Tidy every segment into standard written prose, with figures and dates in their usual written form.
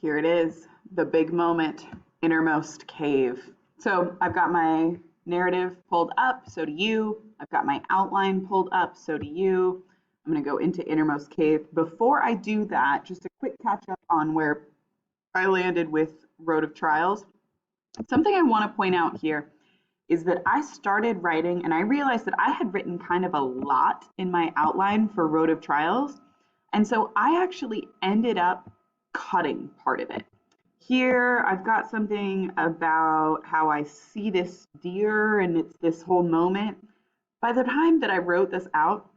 Here it is, the big moment, Innermost Cave. So I've got my narrative pulled up, so do you. I've got my outline pulled up, so do you. I'm going to go into Innermost Cave. Before I do that, just a quick catch up on where I landed with Road of Trials. Something I want to point out here is that I started writing and I realized that I had written kind of a lot in my outline for Road of Trials. And so I actually ended up cutting part of it. Here I've got something about how I see this deer and it's this whole moment. By the time that I wrote this out,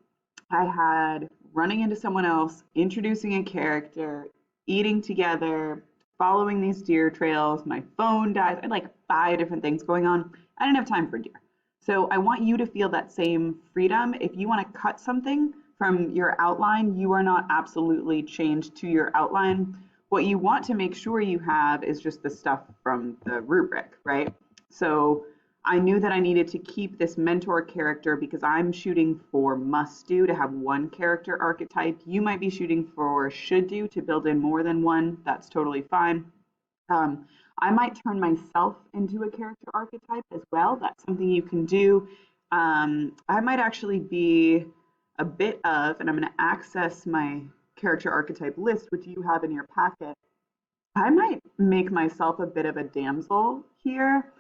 I had running into someone else, introducing a character, eating together, following these deer trails, my phone dies. I had like 5 different things going on. I didn't have time for deer. So I want you to feel that same freedom. If you want to cut something from your outline, you are not absolutely chained to your outline. What you want to make sure you have is just the stuff from the rubric, right? So I knew that I needed to keep this mentor character because I'm shooting for must do to have one character archetype. You might be shooting for should do to build in more than one. That's totally fine. I might turn myself into a character archetype as well. That's something you can do. I might actually be a bit of, and I'm going to access my character archetype list, which you have in your packet. I might make myself a bit of a damsel here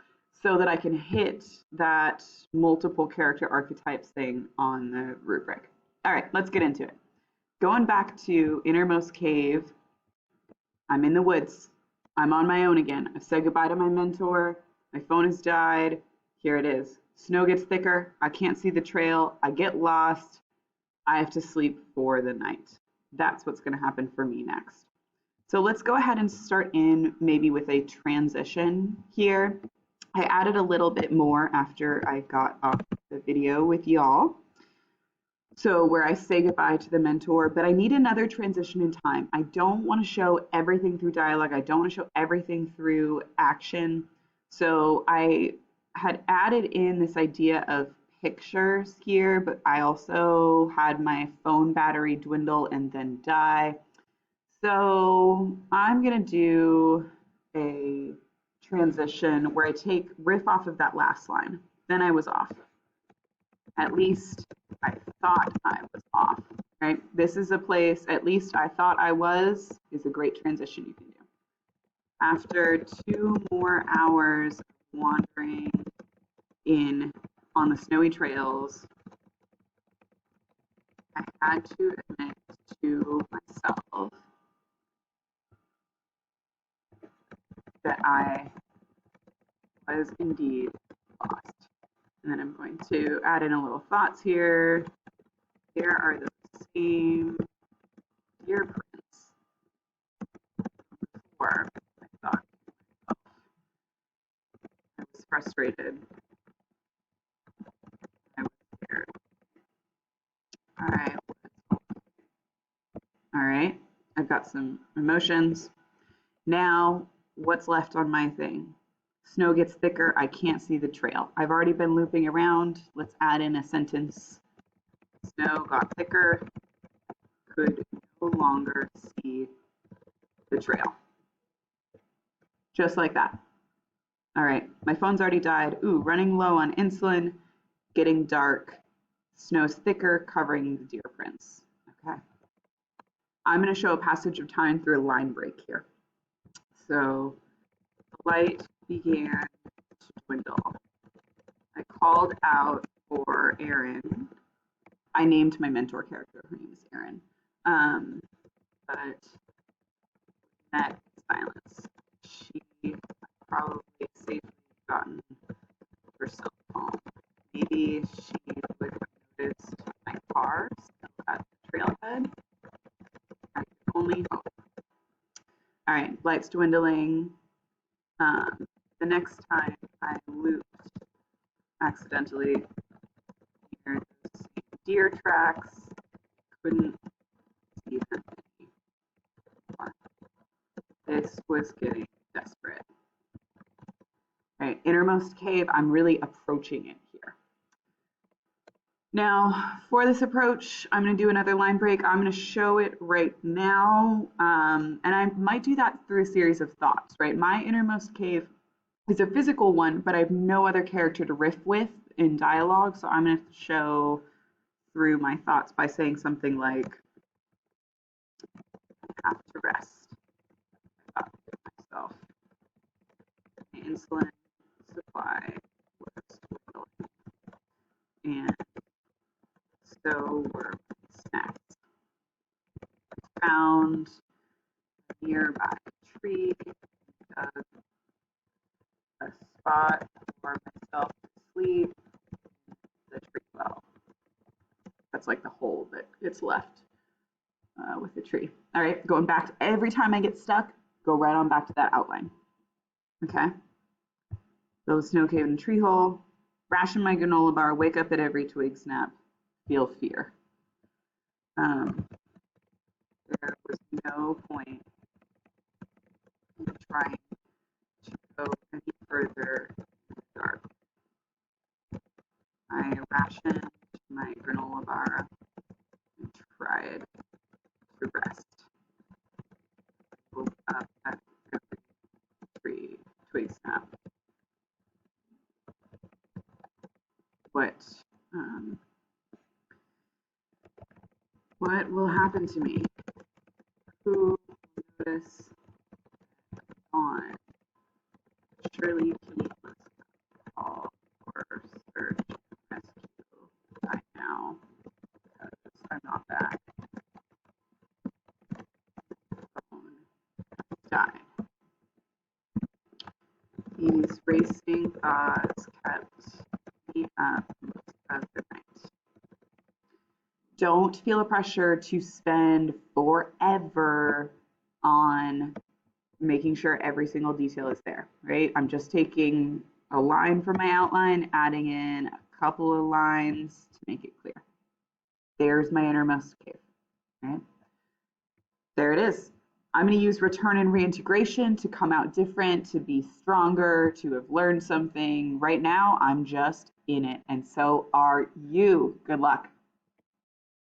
so that I can hit that multiple character archetypes thing on the rubric. All right, let's get into it. Going back to Innermost Cave, I'm in the woods. I'm on my own again. I've said goodbye to my mentor. My phone has died. Here it is. Snow gets thicker. I can't see the trail. I get lost. I have to sleep for the night. That's what's going to happen for me next. So let's go ahead and start in maybe with a transition here. I added a little bit more after I got off the video with y'all. So where I say goodbye to the mentor, but I need another transition in time. I don't want to show everything through dialogue. I don't want to show everything through action. So I had added in this idea of pictures here, but I also had my phone battery dwindle and then die. So I'm going to do a transition where I riff off of that last line. Then I was off. At least I thought I was off, right? This is a place, at least I thought I was, is a great transition you can do. After 2 more hours wandering on the snowy trails, I had to admit to myself that I was indeed lost. And then I'm going to add in a little thoughts here. Here are the same deer prints before I thought I was frustrated. I was scared. All right. All right. I've got some emotions. Now, what's left on my thing? Snow gets thicker. I can't see the trail. I've already been looping around. Let's add in a sentence. Snow got thicker. Could no longer see the trail. Just like that. All right. My phone's already died. Ooh, running low on insulin. Getting dark. Snow's thicker, covering the deer prints. Okay. I'm going to show a passage of time through a line break here. So the light began to dwindle. I called out for Erin. I named my mentor character. Her name is Erin. But met silence. She probably safely gotten herself home. Maybe she would have noticed my car still at the trailhead. I can only hope. All right, lights dwindling. The next time I looped accidentally near those deer tracks, couldn't see them anymore. This was getting desperate. All right, Innermost Cave, I'm really approaching it here. Now, for this approach, I'm going to do another line break. I'm going to show it right now, and I might do that through a series of thoughts, right? My innermost cave is a physical one, but I have no other character to riff with in dialogue, so I'm going to show through my thoughts by saying something like, I have to rest. I thought to myself, my insulin supply was dwindling, and so were my snacks. I found a nearby tree, dug a spot for myself to sleep, the tree well. That's like the hole that gets left with the tree. All right, going back to every time I get stuck, go right on back to that outline. Okay. Build a snow cave in a tree hole, ration my granola bar, wake up at every twig snap, feel fear. There was no point in trying to go any further in the dark. I rationed my granola bar and tried to rest. Woke up at every twig snap. What what will happen to me? Who will notice on? Surely Pete must call for search and rescue by now because I'm not back. Phone died. These racing thoughts kept me up most of the night. Don't feel a pressure to spend forever on making sure every single detail is there, right? I'm just taking a line from my outline, adding in a couple of lines to make it clear. There's my innermost cave, right? There it is. I'm going to use return and reintegration to come out different, to be stronger, to have learned something. Right now, I'm just in it, and so are you. Good luck.